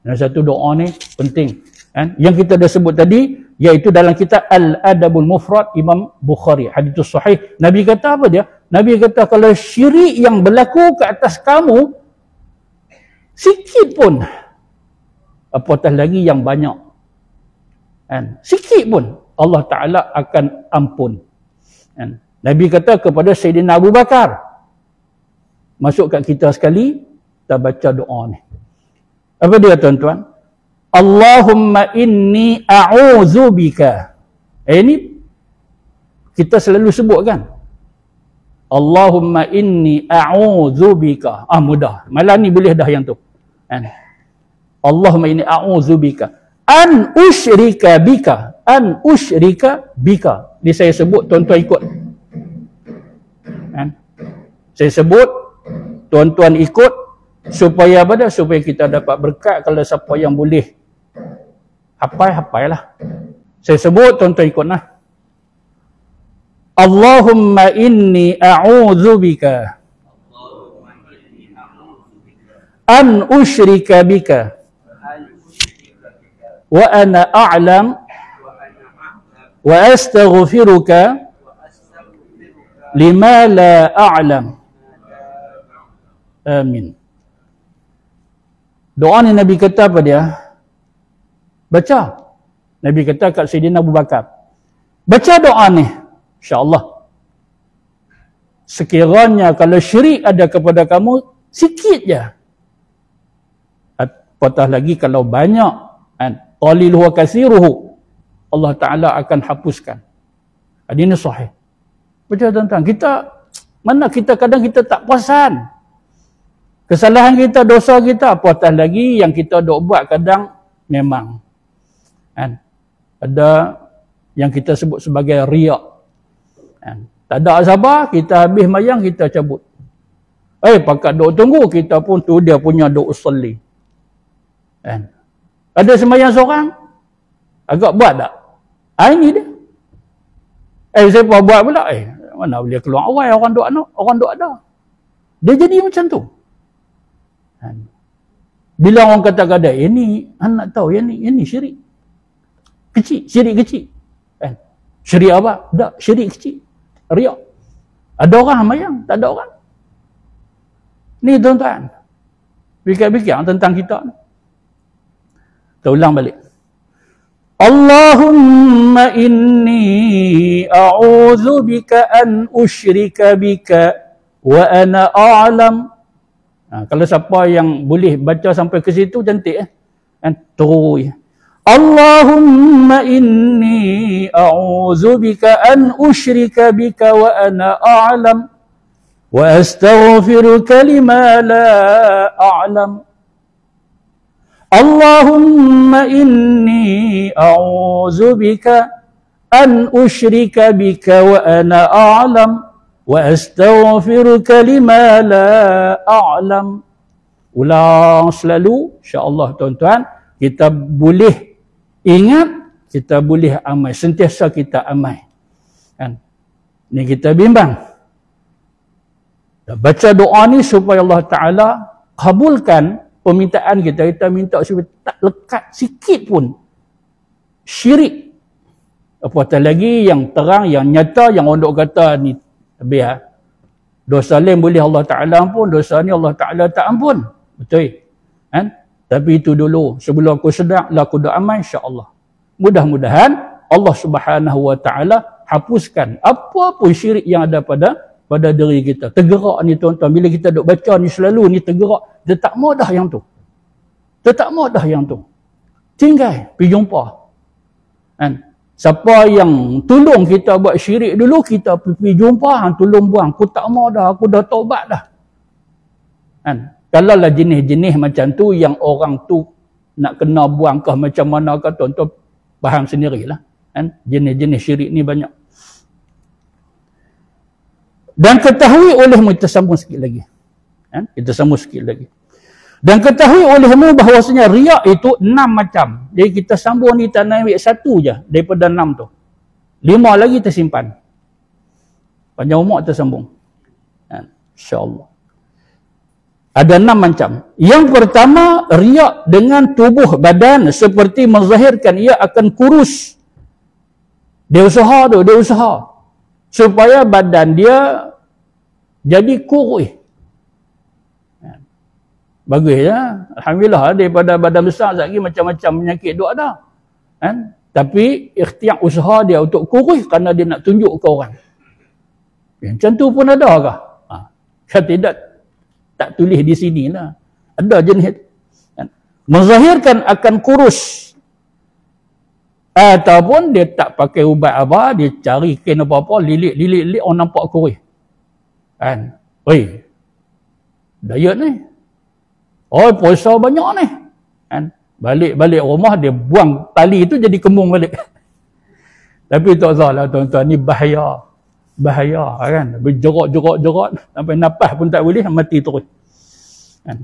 Dan satu doa ni penting. Kan? Yang kita dah sebut tadi, iaitu dalam kitab Al-Adabul Mufrad Imam Bukhari. Hadithus sahih. Nabi kata apa dia? Nabi kata kalau syirik yang berlaku ke atas kamu, sikit pun, apatah lagi yang banyak. Kan? Sikit pun, Allah Ta'ala akan ampun. Kan? Nabi kata kepada Sayyidina Abu Bakar, masuk kat kita sekali, kita baca doa ni. Apa dia tuan-tuan? Allahumma inni a'udzubika. Ini kita selalu sebut kan? Allahumma inni a'udzubika. Mudah. Malam ni boleh dah yang tu. Kan? Allahumma inni a'udzubika an usyrika bika. An usyrika bika. Ini saya sebut, tuan-tuan ikut. Kan? Saya sebut, tuan-tuan ikut, supaya apa dah? Supaya kita dapat berkat. Kalau siapa yang boleh hafal-hafal lah. Saya sebut, tuan-tuan ikutlah. Allahumma inni a'udzubika an usyrika bika wa ana a'lam wa astaghfiruka lima la a'lam. Amin. Doa ni Nabi kata apa dia? Baca. Nabi kata kat Sayyidina Abu Bakar, baca doa ni, insya-Allah. Sekiranya kalau syirik ada kepada kamu, sikit je. Apatah lagi kalau banyak, kan? Qaliluhu wa kasiruhu, Allah Ta'ala akan hapuskan. Hadis ini sahih. Baca tuan-tuan. Mana kita kadang kita tak perasan. Kesalahan kita, dosa kita, apatah lagi yang kita dok buat kadang memang. Kan? Ada yang kita sebut sebagai riak. Kan? Tak ada sabar, kita habis mayang, kita cabut. Pakat dok tunggu, kita pun tu dia punya dok usalli. Kan? Ada semayang seorang, agak buat tak? Ini dia. Siapa buat pula? Mana boleh keluar awal orang dok ada. Dia jadi macam tu. Kan? Bila orang kata-kata, ini anak tahu, ini syirik. Kecil, syirik kecil. Kan? Syirik apa? Tak, syirik kecil. Riak. Ada orang mayang, tak ada orang. Ni tuan-tuan. Fikir-fikir tentang kita. Kita ulang balik. Allahumma inni a'udzubika an usyrika bika wa ana a'lam. Kalau siapa yang boleh baca sampai ke situ, cantik. Kan? Terus. Allahumma inni a'udzubika an usyrika bika wa ana a'lam wa astaghfiruka lima la a'lam. Allahumma inni a'udzubika an usyrika bika wa ana a'lam wa astaghfiruka lima la a'lam. Ulang selalu, insya-Allah tuan-tuan, kita boleh ingat, kita boleh amal, sentiasa kita amal. Kan? Ni kita bimbang. Baca doa ni supaya Allah Ta'ala kabulkan permintaan kita. Kita minta supaya tak lekat sikit pun syirik. Apatah lagi yang terang, yang nyata, yang orang dok kata ni habis. Dosa lain boleh Allah Ta'ala ampun, dosa ni Allah Ta'ala tak ampun. Betul. Kan? Tapi itu dulu, sebelum aku sedar, aku dah aman, insya-Allah. Mudah-mudahan Allah Subhanahu wa Ta'ala hapuskan apa pun syirik yang ada pada diri kita. Tergerak ni tuan-tuan, bila kita duk baca ni selalu ni tergerak, dia tak mau dah yang tu. Dia tak mau dah yang tu. Tinggal pergi jumpa. Kan? Siapa yang tolong kita buat syirik dulu, kita pergi jumpa, tolong buang. Aku tak mau dah, aku dah taubat dah. Kan? Kalau lah jenis-jenis macam tu yang orang tu nak kena buang kah macam mana kah, tuan-tuan faham sendirilah. Kan? Jenis-jenis syirik ni banyak. Dan ketahui olehmu, kita sambung sikit lagi. Kan? Kita sambung sikit lagi. Dan ketahui olehmu bahawasanya riak itu 6 macam. Jadi kita sambung ni tak naik 1 je daripada 6 tu. 5 lagi tersimpan. Panjang umur kita sambung. Kan? InsyaAllah. Ada 6 macam. Yang pertama, riak dengan tubuh badan seperti menzahirkan ia akan kurus. Dia usaha supaya badan dia jadi kurus. Bagus ya. Alhamdulillah, daripada badan besar lagi macam-macam penyakit duk ada. Kan? Tapi ikhtiar usaha dia untuk kurus kerana dia nak tunjuk ke orang. Macam tu pun ada kah? Kan tidak, tak tulis di sini lah. Ada jenis. Menzahirkan akan kurus. Ataupun dia tak pakai ubat apa, dia cari kain apa-apa, lilit, orang nampak kurus. Kan? Oi, diet ni. Oh, puasa banyak ni. Kan? Balik rumah, dia buang tali tu jadi kembung balik. Tapi tak salah tuan-tuan, ni bahaya. Bahaya kan. Berjerat sampai nafas pun tak boleh, mati terus. Kan?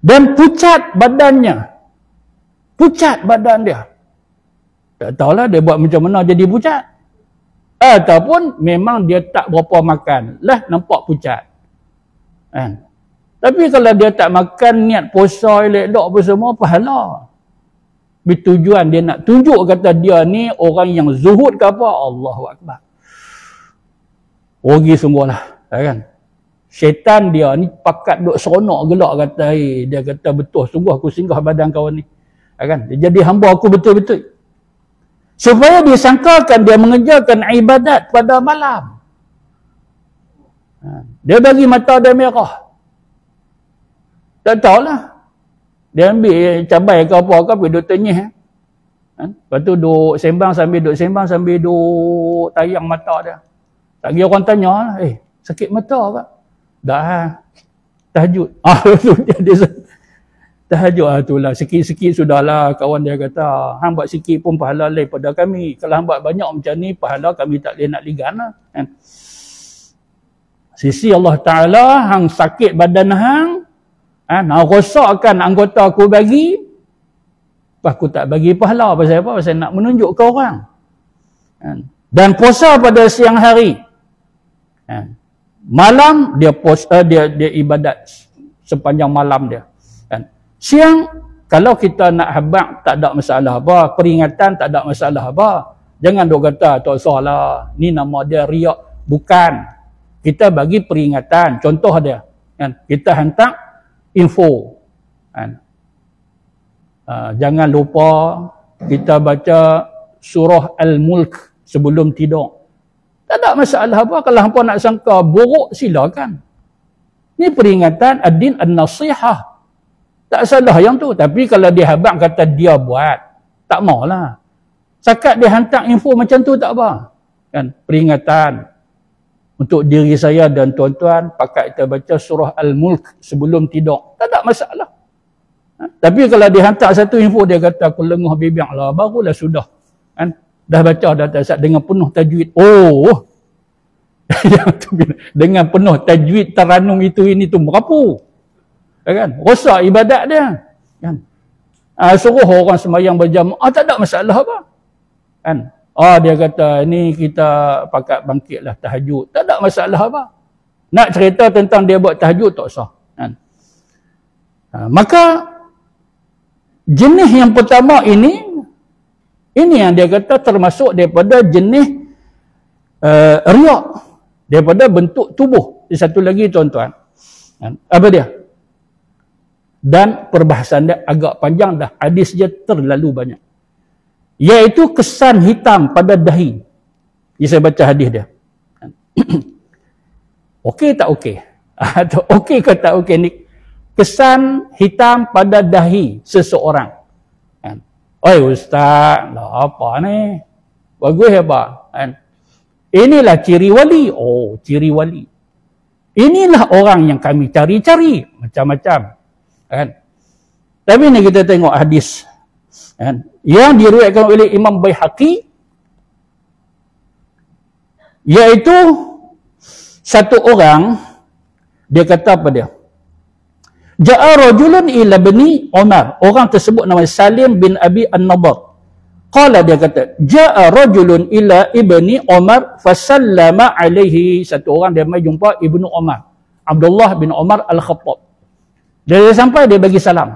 Dan pucat badannya. Pucat badan dia. Tak tahulah dia buat macam mana jadi pucat. Ataupun memang dia tak berapa makan. Lah nampak pucat. Kan? Tapi kalau dia tak makan, niat puasa, elok-elok apa semua, pahala. Bertujuan dia nak tunjuk kata dia ni orang yang zuhud ke apa, Allahu Akbar. Rugi sungguhlah. Kan? Syaitan dia ni pakat duk seronok gelak kata, dia kata betul, sungguh aku singgah badan kawan ni. Kan? Dia jadi hamba aku betul-betul. Supaya disangkakan dia mengerjakan ibadat pada malam. Dia bagi mata dia merah. Tak tahulah. Dia ambil cabai ke apa ke, pergi duk tenyih. Lepas tu duk sembang sambil duk tayang mata dia. Tak kira orang tanya lah, sakit mata ke? Dah, tahajud. Dia tahajud itulah, sikit-sikit sudahlah. Kawan dia kata, hang buat sikit pun pahala lain pada kami. Kalau hang buat banyak macam ni, pahala kami tak boleh nak ligan lah. Kan? Sisi Allah Ta'ala, hang sakit badan hang, nak rosakkan anggota aku bagi, aku tak bagi pahala. Pasal apa? Pasal nak menunjuk ke orang. Dan puasa pada siang hari. Malam dia puasa, dia ibadat sepanjang malam dia. Siang, kalau kita nak habaq tak ada masalah apa, peringatan tak ada masalah apa. Jangan duk kata tak salah, ni nama dia riak. Bukan. Kita bagi peringatan. Contoh dia, kita hantar info. Jangan lupa kita baca surah Al-Mulk sebelum tidur. Tak ada masalah apa. Kalau hampa nak sangka buruk, silakan. Ini peringatan ad-din an-nasihah. Tak salah yang tu. Tapi kalau dia habaq kata dia buat, tak maulah. Sakat dia hantar info macam tu tak apa. Kan? Peringatan. Untuk diri saya dan tuan-tuan, pakai kita baca surah Al-Mulk sebelum tidur. Tak ada masalah. Tapi kalau dia hantar satu info, dia kata aku lengah bibiak lah, barulah sudah. Kan? Dah baca dah tak dengan penuh tajwid. Oh. Dengan penuh tajwid teranum itu ini tu merapu. Kan? Rosak ibadat dia. Kan? Suruh orang sembahyang berjamaah, tak ada masalah apa. Kan? Dia kata ini kita pakat bangkitlah tahajud. Tak ada masalah apa. Nak cerita tentang dia buat tahajud tak sah. Kan? Maka jenis yang pertama ini yang dia kata termasuk daripada jenis riak, daripada bentuk tubuh. Satu lagi tuan-tuan, apa dia? Dan perbahasan dia agak panjang dah, hadis dia terlalu banyak. Iaitu kesan hitam pada dahi. Jadi saya baca hadis dia. Okey tak okey? Atau okey ke tak okey ni? Kesan hitam pada dahi seseorang. Oi ustaz, lah apa ni? Bagus apa? Inilah ciri wali. Oh, ciri wali. Inilah orang yang kami cari-cari. Macam-macam. Tapi ni kita tengok hadis. Yang diriwayatkan oleh Imam Baihaqi. Iaitu satu orang, dia kata apa dia? Ja'a rajulun ila bani Umar. Orang tersebut nama Salim bin Abi An-Nadar. Qala, dia kata, ja'a rajulun ila ibni Umar fasallama alaihi. Satu orang dia mai jumpa Ibnu Umar, Abdullah bin Umar Al-Khattab. Dia sampai, dia bagi salam.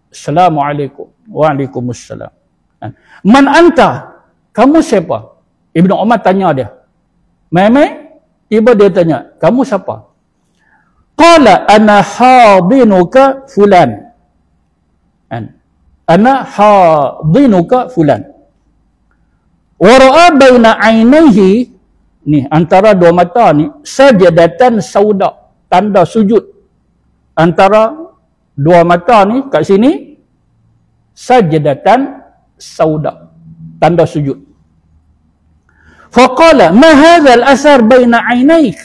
Assalamualaikum. Waalaikumsalam. Man anta? Kamu siapa? Ibnu Umar tanya dia. Memang tiba dia tanya, kamu siapa? Qala ana hadinuka fulan. Ana hadinuka fulan. Wa ra'a baina ainaihi, ni antara dua mata ni, sajadatan sauda, tanda sujud. Antara dua mata ni kat sini sajadatan sauda, tanda sujud. Faqala ma hadzal asar baina ainaik.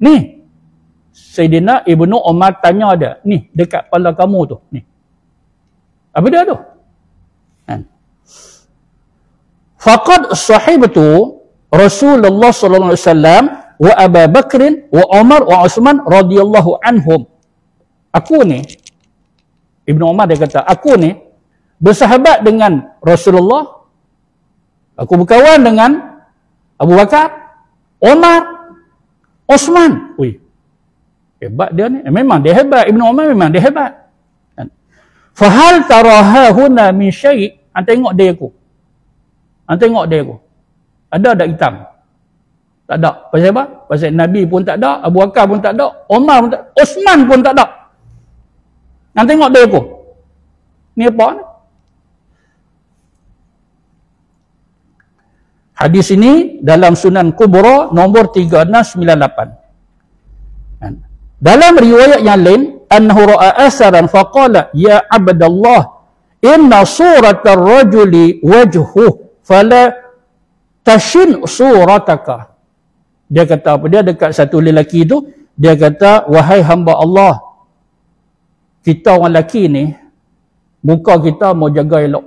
Ni Sayyidina Ibnu Umar tanya dia, ni dekat kepala kamu tu, ni. Apa dia tu? Faqad sahibtu Rasulullah sallallahu alaihi wasallam wa Abu Bakr wa Umar wa Utsman radhiyallahu anhum. Aku ni, Ibnu Umar dia kata, aku ni bersahabat dengan Rasulullah. Aku berkawan dengan Abu Bakar, Umar, Utsman. Ui, hebat dia ni. Memang dia hebat. Ibnu Umar memang dia hebat. Fahal taraha huna min syai'. Tengok dia aku. Tengok dia aku. Ada tak hitam? Tak ada. Pasal apa? Pasal Nabi pun tak ada, Abu Bakar pun tak ada, Umar pun tak ada, Utsman pun tak ada. Tengok dia aku. Ni apa ni? Hadis ini dalam Sunan Kubra nombor 3698. Dalam riwayat yang lain, annahu ra'a asaran faqala ya abdallah inna suratar rajuli wajhuh fala tashin surataka. Dia kata apa? Dia dekat satu lelaki tu, dia kata, wahai hamba Allah, kita orang lelaki ni, muka kita mau jaga elok.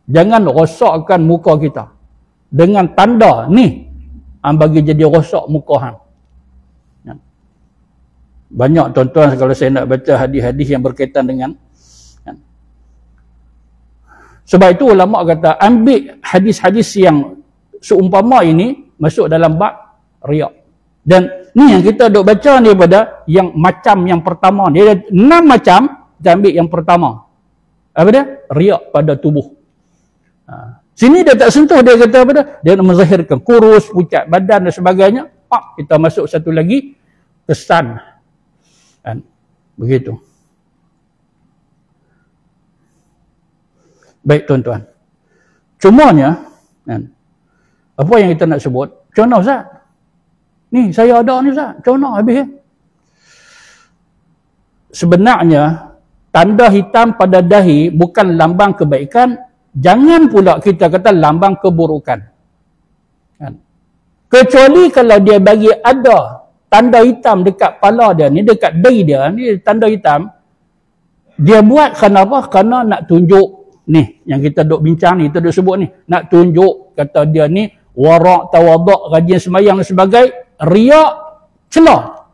Jangan rosakkan muka kita dengan tanda ni bagi jadi rosak muka hang. Banyak tuan-tuan kalau saya nak baca hadis-hadis yang berkaitan dengan, sebab itu ulama kata ambil hadis-hadis yang seumpama ini masuk dalam bab riak. Dan ni yang kita duk baca ni pada yang macam yang pertama. Dia ada 6 macam, kita ambil yang pertama. Apa dia? Riak pada tubuh. Sini dia tak sentuh, dia kata apa dia? Dia nak menzahirkan kurus, pucat badan dan sebagainya. Pak, kita masuk satu lagi, kesan. Begitu. Baik tuan-tuan. Cumanya, apa yang kita nak sebut? Macam mana Ustaz? Ni saya ada ni Ustaz. Macam mana habis ya? Sebenarnya, tanda hitam pada dahi bukan lambang kebaikan. Jangan pula kita kata lambang keburukan. Kecuali kalau dia bagi ada tanda hitam dekat kepala dia ni, dekat dahi dia ni, tanda hitam. Dia buat kerana apa? Kerana nak tunjuk. Ni, yang kita duk bincang ni, kita duk sebut ni. Nak tunjuk, kata dia ni, warak, tawaduk, rajin semayang dan sebagainya. Riak, celah.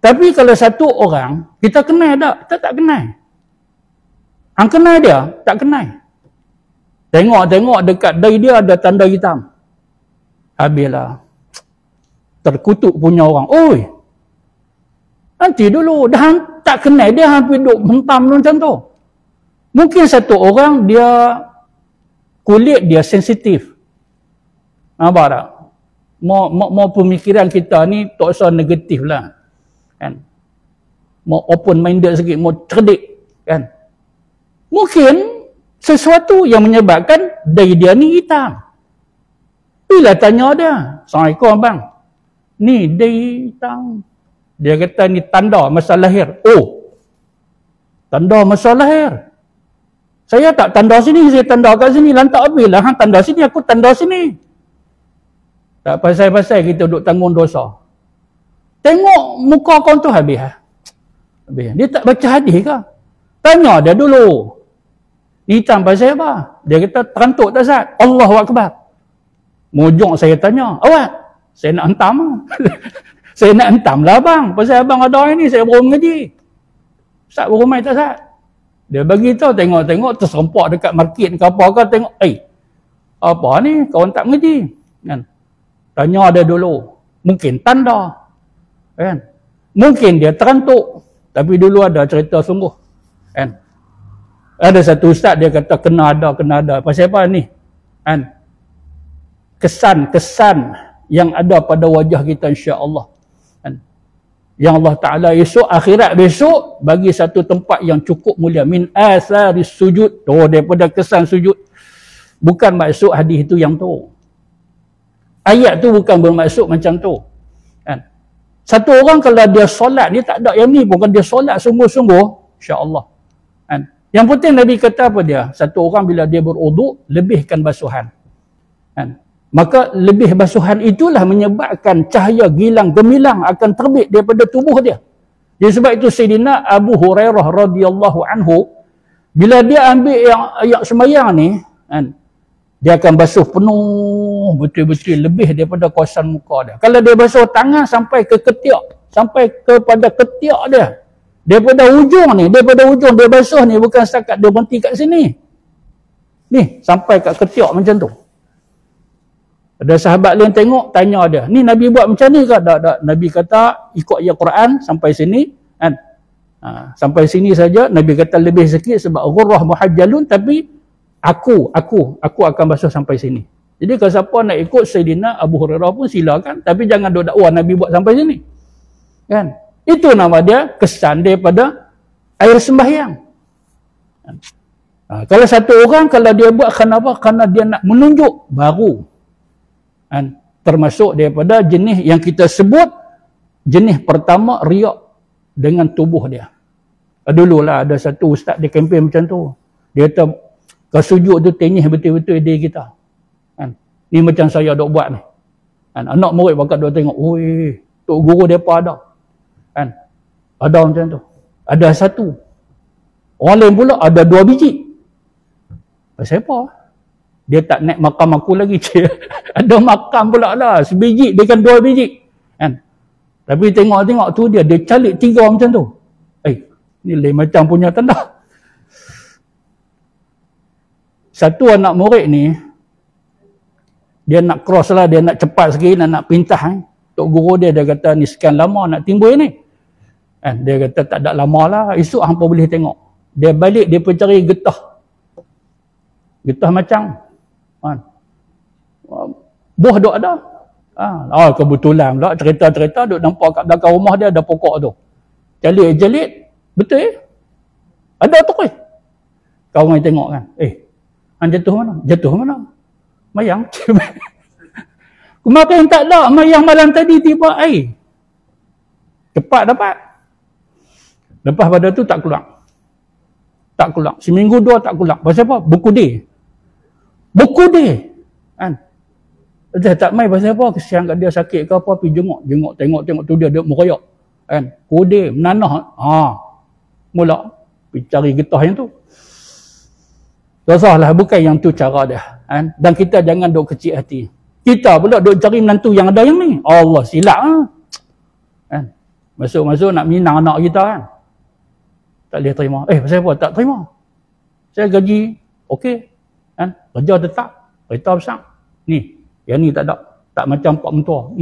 Tapi kalau satu orang, kita kenal tak? Kita tak kenal. Hang kenal dia? Tak kenal. Tengok dekat dahi dia ada tanda hitam. Habislah. Terkutuk punya orang. Oi, nanti dulu. Dah hang tak kenal dia, hang pergi duduk hentam macam tu. Mungkin satu orang dia kulit dia sensitif. Nampak tak? Mau pemikiran kita ni tak usah negatif lah. Kan? Mau open minded sikit, mau cerdik. Kan? Mungkin sesuatu yang menyebabkan dahi dia ni hitam. Bila tanya dia, Assalamualaikum abang. Ni dahi hitam. Dia kata ni tanda masa lahir. Oh, tanda masa lahir. Saya tak tanda sini, saya tanda kat sini. Lantak habis lah. Hang tanda sini, aku tanda sini. Tak pasal-pasal kita duduk tanggung dosa. Tengok muka kau tu habis. Habis. Dia tak baca hadis ke? Tanya dia dulu. Hitam pasal apa? Dia kata terantuk tak Zat? Allahu Akbar. Mujung saya tanya. Awak? Saya nak hentam. Saya nak hentam lah abang. Pasal abang ada ini, saya baru mengaji. Ustaz baru main tak Zat? Dia bagi tahu, tengok-tengok terserempak dekat market ke apa ke, tengok, apa ni, kawan tak mengaji. Kan? Tanya dia dulu. Mungkin tanda. Kan? Mungkin dia terantuk, tapi dulu ada cerita sungguh. Kan? Ada satu ustaz dia kata kena ada. Pasal apa ni? Kan? Kesan yang ada pada wajah kita insya-Allah. Kan? Yang Allah Ta'ala esok, akhirat besok, bagi satu tempat yang cukup mulia. Min atharis sujud. Daripada kesan sujud. Bukan maksud hadis itu yang tu. Ayat tu bukan bermaksud macam tu. Kan? Satu orang kalau dia solat, dia tak ada yang ni pun. Kalau dia solat sungguh-sungguh, insya-Allah. Kan? Yang penting Nabi kata apa dia? Satu orang bila dia berwuduk, lebihkan basuhan. Kan? Maka lebih basuhan itulah menyebabkan cahaya gilang gemilang akan terbit daripada tubuh dia. Jadi sebab itu Sayyidina Abu Hurairah radhiyallahu anhu, bila dia ambil yang sembahyang ni, kan, dia akan basuh penuh betul-betul lebih daripada kawasan muka dia. Kalau dia basuh tangan sampai ke ketiak, sampai kepada ketiak dia. Daripada ujung dia basuh ni bukan setakat dia berhenti kat sini. Ni sampai kat ketiak macam tu. Ada sahabat lain tengok, tanya dia, ni Nabi buat macam ni ke? Tak. Nabi kata ikut ayat Quran sampai sini, kan? Sampai sini saja. Nabi kata lebih sikit sebab ghurrah muhajjalun, tapi aku akan basuh sampai sini. Jadi kalau siapa nak ikut Sayyidina Abu Hurairah pun silakan, tapi jangan duk dakwa Nabi buat sampai sini. Kan? Itu nama dia kesan daripada air sembahyang. Kalau satu orang, kalau dia buat kenapa? Kerana dia nak menunjuk, baru. Kan? Termasuk daripada jenis yang kita sebut, jenis pertama riak dengan tubuh dia. Dululah ada satu ustaz dia kempen macam tu. Dia kata, kalau sujud tu tenyih betul-betul diri kita. Kan? Ni macam saya dok buat ni. Kan? Anak murid bakat dok tengok, oi, tok guru depa ada. Kan? Ada macam tu. Ada satu. Orang lain pula ada 2 biji. Pasal apa? Dia tak naik makam aku lagi. Ada makam pula lah. Sebiji, dia kan 2 biji. Kan? Tapi tengok-tengok tu dia calik 3 macam tu. Ni lain macam punya tanda. Satu anak murid ni, dia nak cross lah, dia nak cepat sikit, nak pintah. Tok guru dia kata, ni sekian lama nak timbul ni. Dia kata, tak ada lama lah, esok hampa boleh tengok. Dia balik, dia percari getah. Getah macam. Buah duk ada. Kebetulan pula, cerita-cerita duk nampak kat belakang rumah dia ada pokok tu. Jalit-jalit, betul ada tu kuih. Kawan tengok kan, jatuh mana? Jatuh mana? Mayang. Kemarin tak ada. Mayang malam tadi tiba air. Cepat dapat. Lepas pada tu tak keluar. Tak keluar. Seminggu 2 tak keluar. Pasal apa? Berkudih. Kan? Dia tak main pasal apa? Kesian kat dia sakit ke apa. Pergi jenguk. Tengok tu dia merayap. Kan? Kudih. Menanah. Mula. Pergi cari getah yang tu. Rasahlah, bukan yang tu cara dia. Kan? Dan kita jangan duk kecil hati. Kita pula duk cari menantu yang ada yang ni. Allah silap. Kan? Masuk-masuk nak minang anak kita kan. Tak boleh terima. Pasal apa? Tak terima. Saya gaji okey. Kan? Kerja tetap. Kereta besar. Ni. Yang ni tak ada. Tak macam pak mentua.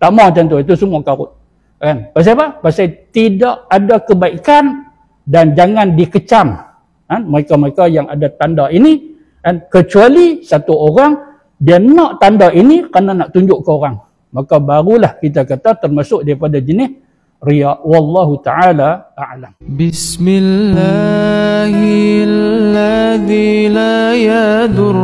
Tak mau macam tu. Itu semua karut. Kan? Pasal apa? Pasal tidak ada kebaikan dan jangan dikecam. Mereka-mereka yang ada tanda ini, kecuali satu orang dia nak tanda ini kerana nak tunjuk ke orang, maka barulah kita kata termasuk daripada jenis riya. Wallahu ta'ala a'lam. Bismillahilladzi la yadur